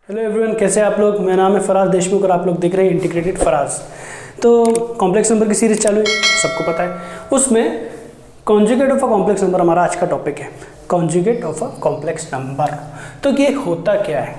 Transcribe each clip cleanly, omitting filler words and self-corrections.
Hello everyone, कैसे हैं आप लोग। मेरा नाम है फराज देशमुख और आप लोग देख रहे हैं इंटीग्रेटेड फराज। तो कॉम्प्लेक्स नंबर की सीरीज चालू है, सबको पता है। उसमें conjugate of a complex number हमारा आज का टॉपिक है। Conjugate of a complex number तो ये होता क्या है।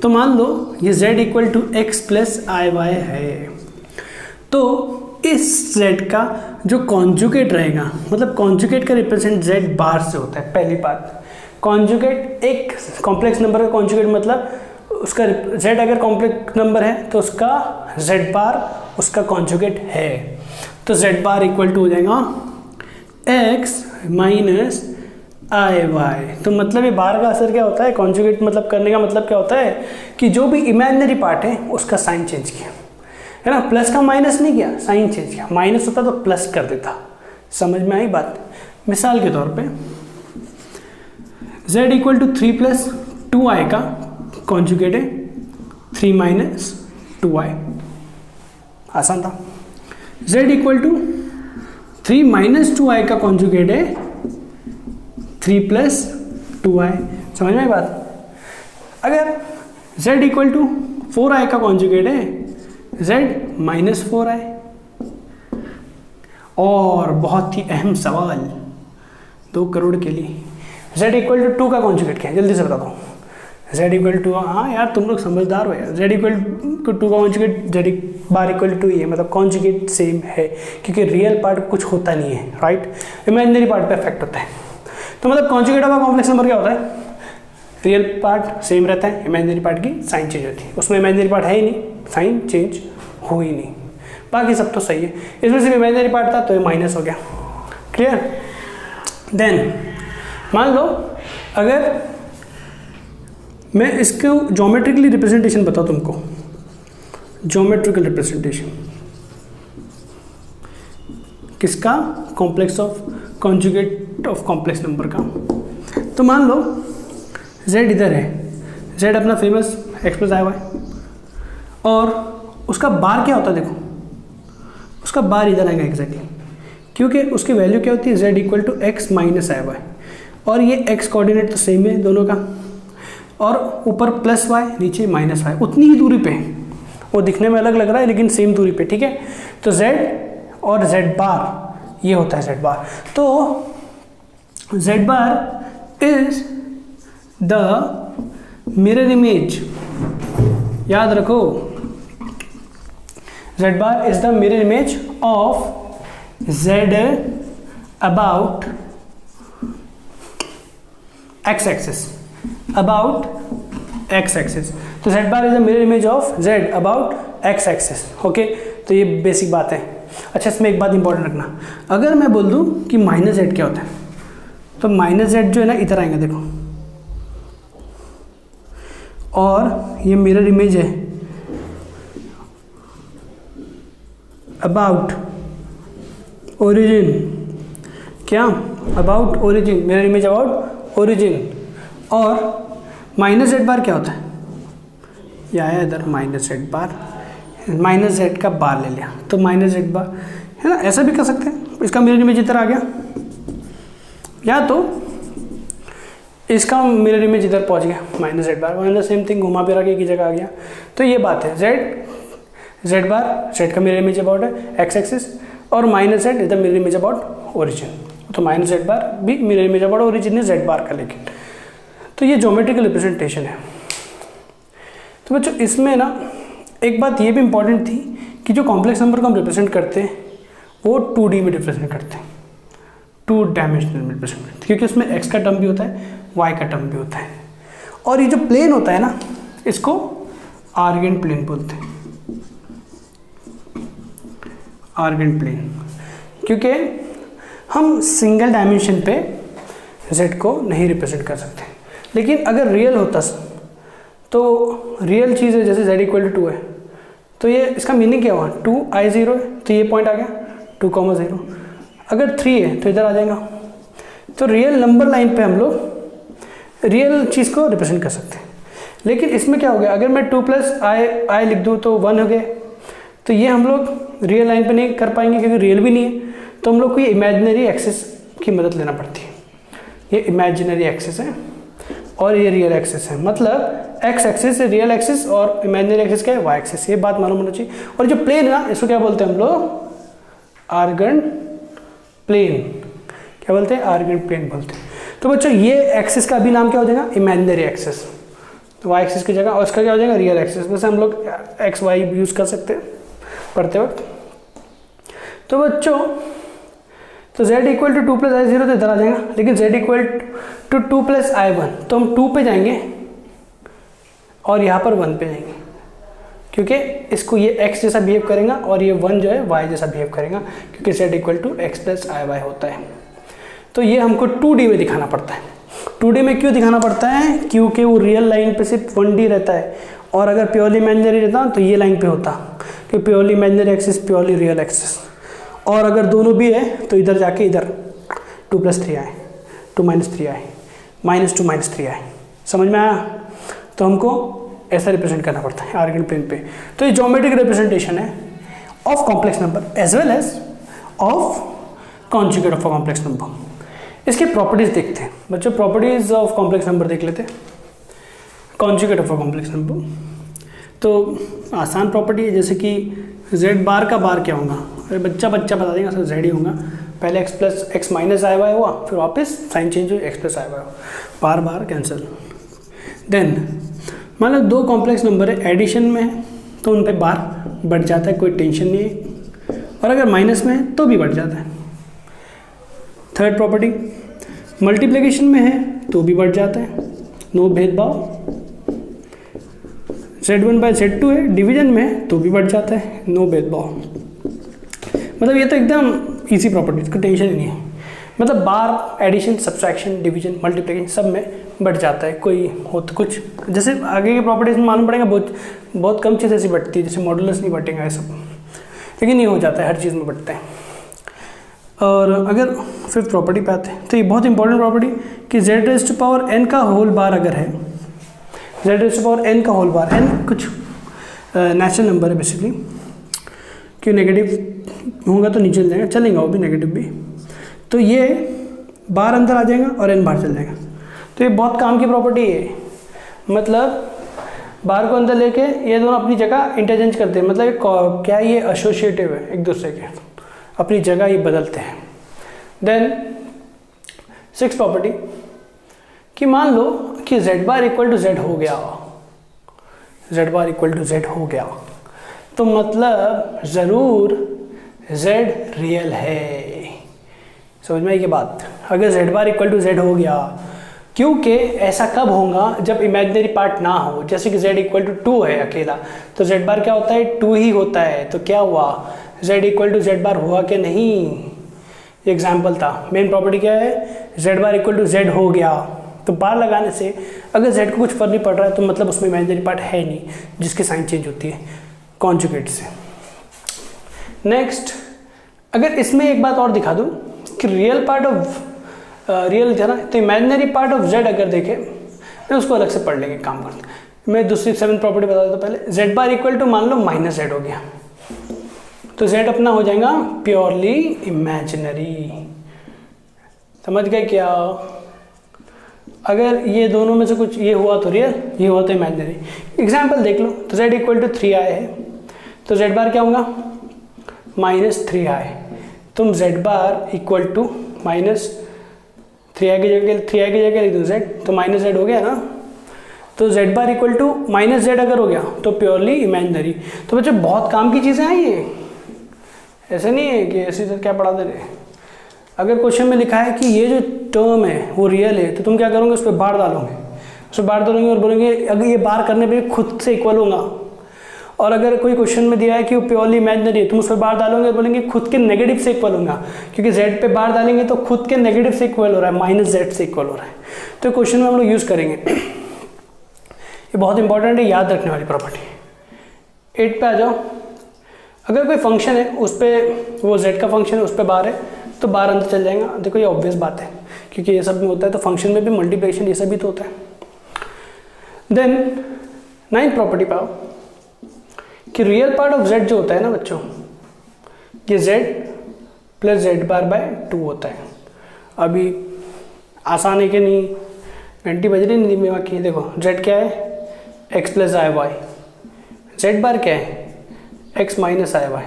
तो मान लो ये z equal to x plus i y है। तो इस z का जो कॉन्जुगेट रहेगा, मतलब कॉन्जुगेट का रिप्रेजेंट z बार से होता है। पहली बात, कॉन्जुगेट एक कॉम्प्लेक्स नंबर का कॉन्जुगेट मतलब उसका z अगर कॉम्प्लेक्स नंबर है तो उसका z बार उसका कॉन्जुगेट है। तो z बार इक्वल टू हो जाएगा x माइनस आई वाई। तो मतलब ये बार का असर क्या होता है, कॉन्जुगेट मतलब करने का मतलब क्या होता है कि जो भी इमेजिनरी पार्ट है उसका साइन चेंज किया, है ना। प्लस का माइनस नहीं किया, साइन चेंज किया। माइनस होता तो प्लस कर देता। समझ में आई बात। मिसाल के तौर पे z equal to 3 plus 2i का कॉन्जुगेट है 3 माइनस 2i। आसान था। z equal to 3 minus 2i का कॉन्जुगेट है 3 प्लस 2i। समझ में आई बात। अगर z इक्वल टू 4i का कॉन्जुगेट है z माइनस 4i। और बहुत ही अहम सवाल 2 करोड़ के लिए, z इक्वल टू 2 का कॉन्जुगेट क्या है, जल्दी से बता दो। z इक्वल टू, हाँ यार तुम लोग समझदार हो यार। z इक्वल टू 2 का conjugate z bar equal to ये, मतलब कॉन्जुगेट सेम है क्योंकि रियल पार्ट कुछ होता नहीं है, राइट। इमेजिनरी पार्ट पे इफेक्ट होता है। तो मतलब कॉन्जुगेट ऑफ कॉम्प्लेक्स नंबर क्या होता है, रियल पार्ट सेम रहता है, इमेजिनरी पार्ट की साइन चेंज होती है। उसमें इमेजिनरी पार्ट है ही नहीं, साइन चेंज हो ही नहीं, बाकी सब तो सही है। इसमें सिर्फ इमेजिनरी पार्ट था तो ये माइनस हो गया। क्लियर। देन मान लो अगर मैं इसको ज्योमेट्रिकली रिप्रेजेंटेशन बताऊँ तुमको, ज्योमेट्रिकल रिप्रेजेंटेशन किसका, complex of conjugate of complex number का। तो मान लो z इधर है, z अपना famous x plus i y, और उसका बार क्या होता है, देखो उसका बार इधर आएगा एग्जैक्टली, क्योंकि उसकी वैल्यू क्या होती है z equal to x minus i y. और ये x कोऑर्डिनेट तो सेम है दोनों का, और ऊपर प्लस वाई नीचे माइनस वाई, उतनी ही दूरी पे है। वो दिखने में अलग लग रहा है लेकिन सेम दूरी पे, ठीक है। तो z और z बार ये होता है z बार। तो z bar is the mirror image, याद रखो, z bar is the mirror image of z about x axis, about x axis. तो z bar is the mirror image of z about x axis. Okay, तो ये basic बात है। अच्छा, इसमें एक बात इंपॉर्टेंट रखना, अगर मैं बोल दूं कि माइनस z क्या होता है, तो माइनस z जो है ना इधर आएगा, देखो, और ये मिरर इमेज है अबाउट ओरिजिन। क्या, about origin, mirror image about origin. और माइनस z बार क्या होता है, ये आया इधर माइनस z बार, माइनस z का बार ले लिया तो माइनस z बार, है ना। ऐसा भी कर सकते हैं, इसका मिरर इमेज इधर आ गया, या तो इसका मिरर इमेज इधर पहुंच गया माइनस z बार, माइनस सेम थिंग घुमा फिरा के एक ही जगह आ गया। तो ये बात है, z बार, z का मिरर इमेज अबाउट है x एक्सिस, और माइनस z इधर मिरर इमेज अबाउट ओरिजिन। तो माइनस z बार भी मिरर इमेज अबाउट ओरिजिन है z बार का। लेकिन तो ये ज्योमेट्रिकल रिप्रेजेंटेशन है। तो बच्चों इसमें ना एक बात ये भी इंपॉर्टेंट थी कि जो कॉम्प्लेक्स नंबर को हम रिप्रेजेंट करते हैं वो 2D में रिप्रेजेंट करते हैं, 2 डायमेंशनल में रिप्रेजेंट करते हैं, क्योंकि उसमें x का टर्म भी होता है y का टर्म भी होता है। और ये जो प्लेन होता है ना, इसको आर्गेंट प्लेन बोलते हैं, आर्गेंट प्लेन, क्योंकि हम सिंगल डायमेंशन पे z को नहीं रिप्रेजेंट कर सकते। लेकिन अगर रियल होता तो रियल चीज़ है, जैसे z इक्वल टू 2 है, तो ये इसका मीनिंग क्या हुआ, 2i0 है तो ये पॉइंट आ गया 2,0। अगर 3 है तो इधर आ जाएगा। तो रियल नंबर लाइन पे हम लोग रियल चीज़ को रिप्रेजेंट कर सकते हैं। लेकिन इसमें क्या हो गया, अगर मैं 2 प्लस आई लिख दूँ तो 1 हो गया। तो ये हम लोग रियल लाइन पे नहीं कर पाएंगे क्योंकि रियल भी नहीं है। तो हम लोग को ये इमेजिनरी एक्सिस की मदद लेना पड़ती है। ये इमेजिनरी एक्सिस है और ये रियल एक्सिस है, मतलब एक्स एक्सिस है रियल एक्सिस और इमेजिनरी एक्सिस क्या है वाई एक्सिस। ये बात मालूम होना चाहिए। और जो प्लेन है ना इसको क्या बोलते हैं हम लोग, आर्गन प्लेन। क्या बोलते हैं, आर्गन प्लेन बोलते हैं। तो बच्चों ये एक्सिस का अभी नाम क्या हो जाएगा, इमेजिनरी एक्सिस। तो वाई एक्सिस की जगह और इसका क्या हो जाएगा, रियल एक्सिस। वैसे हम लोग एक्स वाई यूज कर सकते हैं पढ़ते वक्त। तो बच्चों तो z इक्वल टू 2 + i0 तो इधर आ जाएगा, लेकिन z इक्वल टू 2 + i1 तो हम 2 पे जाएंगे और यहाँ पर 1 पे जाएंगे, क्योंकि इसको ये x जैसा बिहेव करेगा और ये 1 जो है y जैसा बिहेव करेगा, क्योंकि z equal to x + iy होता है। तो ये हमको 2D में दिखाना पड़ता है। 2D में क्यों दिखाना पड़ता है, क्योंकि वो रियल लाइन पे सिर्फ 1D रहता है, और अगर प्योरली इमेजिनरी रहता तो ये लाइन पे होता, क्योंकि purely imaginary axis purely real axis. और अगर दोनों भी है तो इधर जाके इधर 2 + 3i 2 - 3i -2 - 3i। समझ में आया? तो हमको ऐसा रिप्रेजेंट करना पड़ता है आर्गन प्लेन पे। तो ये ज्योमेट्रिक रिप्रेजेंटेशन है of complex number as well as of conjugate of a complex number. इसके प्रॉपर्टीज देखते हैं बच्चों। प्रॉपर्टीज ऑफ कॉम्प्लेक्स नंबर देख लेते हैं। Conjugate of a complex number तो आसान प्रॉपर्टी है, जैसे कि z बार का बार क्या होगा, अरे बच्चा बता देगा सर z ही होगा। पहले x + x - iy हुआ, फिर वापस साइन चेंज हुई x + iy हुआ, बार बार कैंसिल। देन मान लो दो कॉम्प्लेक्स नंबर है, एडिशन में है तो उन पे बार बढ़ जाता है, कोई टेंशन नहीं है, और अगर माइनस में है तो भी बढ़ जाता है। थर्ड प्रॉपर्टी, मल्टीप्लिकेशन में है तो भी बढ़ जाता है, नो भेदभाव। z1/z2 है, डिवीजन में है तो भी बढ़ जाता है, नो भेदभाव। मतलब ये तो एकदम इजी प्रॉपर्टी, इसको टेंशन ही नहीं है। मतलब बार, एडिशन, सब्सट्रैक्शन, डिवीजन, मल्टीप्लिकेशन सब में बढ़ जाता है। कोई हो तो कुछ जैसे आगे की प्रॉपर्टीज में मालूम पड़ेगा, बहुत कम चीज़ ऐसी बढ़ती है, जैसे मॉडुलस नहीं बढ़ेगा ये सब, लेकिन ये हो जाता है, हर चीज़ में बढ़ते हैं। और अगर फिफ्थ प्रॉपर्टी पे आते हैं तो ये बहुत इंपॉर्टेंट प्रॉपर्टी कि z⁴n का होल बार अगर है, z⁴n का होल बार, n कुछ नेचुरल नंबर है बेसिकली, कि नेगेटिव होगा तो नीचे चल जाएगा, चलेगा वो भी नेगेटिव भी, तो ये बार अंदर आ जाएगा और n बाहर चल जाएगा। तो ये बहुत काम की प्रॉपर्टी है। मतलब बार को अंदर लेके ये दोनों अपनी जगह इंटरचेंज करते हैं, मतलब क्या ये एसोसिएटिव है एक दूसरे के, अपनी जगह ये बदलते हैं। देन सिक्स प्रॉपर्टी कि मान लो कि z bar equal to z हो गया, z bar equal to z हो गया, तो मतलब ज़रूर z रियल है। समझ में आई ये बात? अगर z bar equal to z हो गया, क्योंकि ऐसा कब होगा जब इमेजिनरी पार्ट ना हो, जैसे कि z इक्वल टू 2 है अकेला, तो z बार क्या होता है 2 ही होता है। तो क्या हुआ, z इक्वल टू z बार हुआ कि नहीं, एग्जाम्पल था। मेन प्रॉपर्टी क्या है, z bar equal to z हो गया, तो बार लगाने से अगर z को कुछ फर्क नहीं पड़ रहा है तो मतलब उसमें इमेजिनरी पार्ट है नहीं, जिसकी साइन चेंज होती है कॉन्जुगेट से। नेक्स्ट, अगर इसमें एक बात और दिखा दूँ कि रियल पार्ट ऑफ रियल था ना, तो इमेजिनरी पार्ट ऑफ z अगर देखें, मैं उसको अलग से पढ़ लेंगे, काम करते। मैं दूसरी सेवन्थ प्रॉपर्टी बता देता पहले। z बार इक्वल टू मान लो -z हो गया, तो z अपना हो जाएगा प्योरली इमेजिनरी। समझ गए क्या? अगर ये दोनों में से कुछ ये हुआ तो रियल, ये हुआ तो इमेजिनरी। एग्जाम्पल देख लो, तो z इक्वल टू 3i है, तो z बार क्या होगा -3i। तुम z bar equal to -3i की जगह लिख दो z, तो -z हो गया ना। तो z bar equal to -z अगर हो गया तो प्योरली इमेजिनरी। तो बच्चों बहुत काम की चीज़ें हैं ये, ऐसे नहीं है कि ऐसे तो क्या पढ़ा दे रहे। अगर क्वेश्चन में लिखा है कि ये जो टर्म है वो रियल है, तो तुम क्या करोगे, उस पर बार डालोगे, उस पर बार डालोगे और बोलेंगे अगर ये बार करने पे खुद से इक्वल होगा। और अगर कोई क्वेश्चन में दिया है कि वो प्योरली इमेजिनरी है, तुम उस पर बार डालोगे और बोलेंगे खुद के नेगेटिव से इक्वल होगा, क्योंकि z पे बार डालेंगे तो खुद के नेगेटिव से इक्वल हो रहा है, -z से इक्वल हो रहा है। तो क्वेश्चन में हम लोग यूज़ करेंगे, ये बहुत इंपॉर्टेंट है, याद रखने वाली प्रॉपर्टी। 8 पे आ जाओ। अगर कोई फंक्शन है उस पर वो z का फंक्शन है, उस पर बार है, तो बार अंदर चल जाएगा। देखो ये ऑब्वियस बात है, क्योंकि ये सब में होता है, तो फंक्शन में भी मल्टीप्लिकेशन ये सब भी तो होता है। देन 9th प्रॉपर्टी पाओ कि रियल पार्ट ऑफ z जो होता है ना बच्चों, ये z + z बार/2 होता है। अभी आसान है कि नहीं, घंटी बज रही नहीं दिमाग की। देखो z क्या है x plus i Y, z बार क्या है x minus i Y,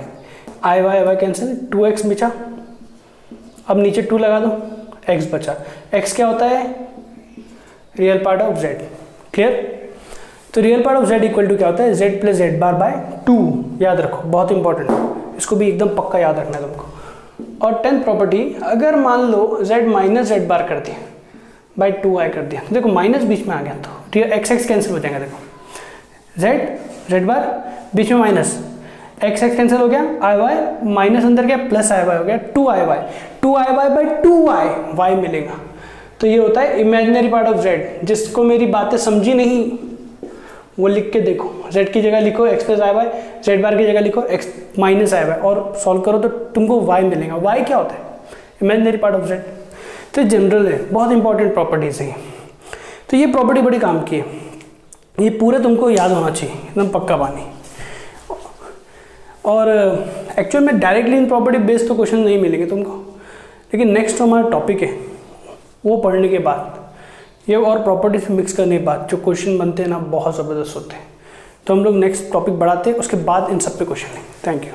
I Y Y cancel, 2x बचा, अब नीचे 2 लगा दो, x बचा। x क्या होता है real part of z, clear. तो real part of z equal to क्या होता है z plus Z bar by 2, याद रखो बहुत इंपॉर्टेंट है, इसको भी एकदम पक्का याद रखना है तुमको। और 10th प्रॉपर्टी, अगर मान लो z माइनस जेड बार कर दिया बाई 2i कर दिया, तो देखो माइनस बीच में आ गया तो ठीक है, x कैंसिल हो जाएगा। देखो z बार बीच में माइनस, x कैंसिल हो गया, आई वाई माइनस अंदर गया प्लस आई वाई हो गया, 2i Y by 2i y मिलेगा। तो ये होता है इमेजिनरी पार्ट ऑफ z। जिसको मेरी बातें समझी नहीं वो लिख के देखो, z की जगह लिखो x plus i Y, Z बार की जगह लिखो x माइनस आई वाई और सॉल्व करो तो तुमको y मिलेगा। y क्या होता है इमेजिनरी पार्ट ऑफ z। तो जनरल है, बहुत इंपॉर्टेंट प्रॉपर्टीज है। तो ये प्रॉपर्टी बड़ी काम की है, ये पूरे तुमको याद होना चाहिए एकदम पक्का पानी। और एक्चुअल में डायरेक्टली इन प्रॉपर्टी बेस्ड तो क्वेश्चन नहीं मिलेंगे तुमको, लेकिन नेक्स्ट हमारा टॉपिक है वो पढ़ने के बाद ये और प्रॉपर्टीज मिक्स करने के बाद जो क्वेश्चन बनते हैं ना बहुत ज़बरदस्त होते हैं। तो हम लोग नेक्स्ट टॉपिक बढ़ाते हैं, उसके बाद इन सब पे क्वेश्चन है। Thank you.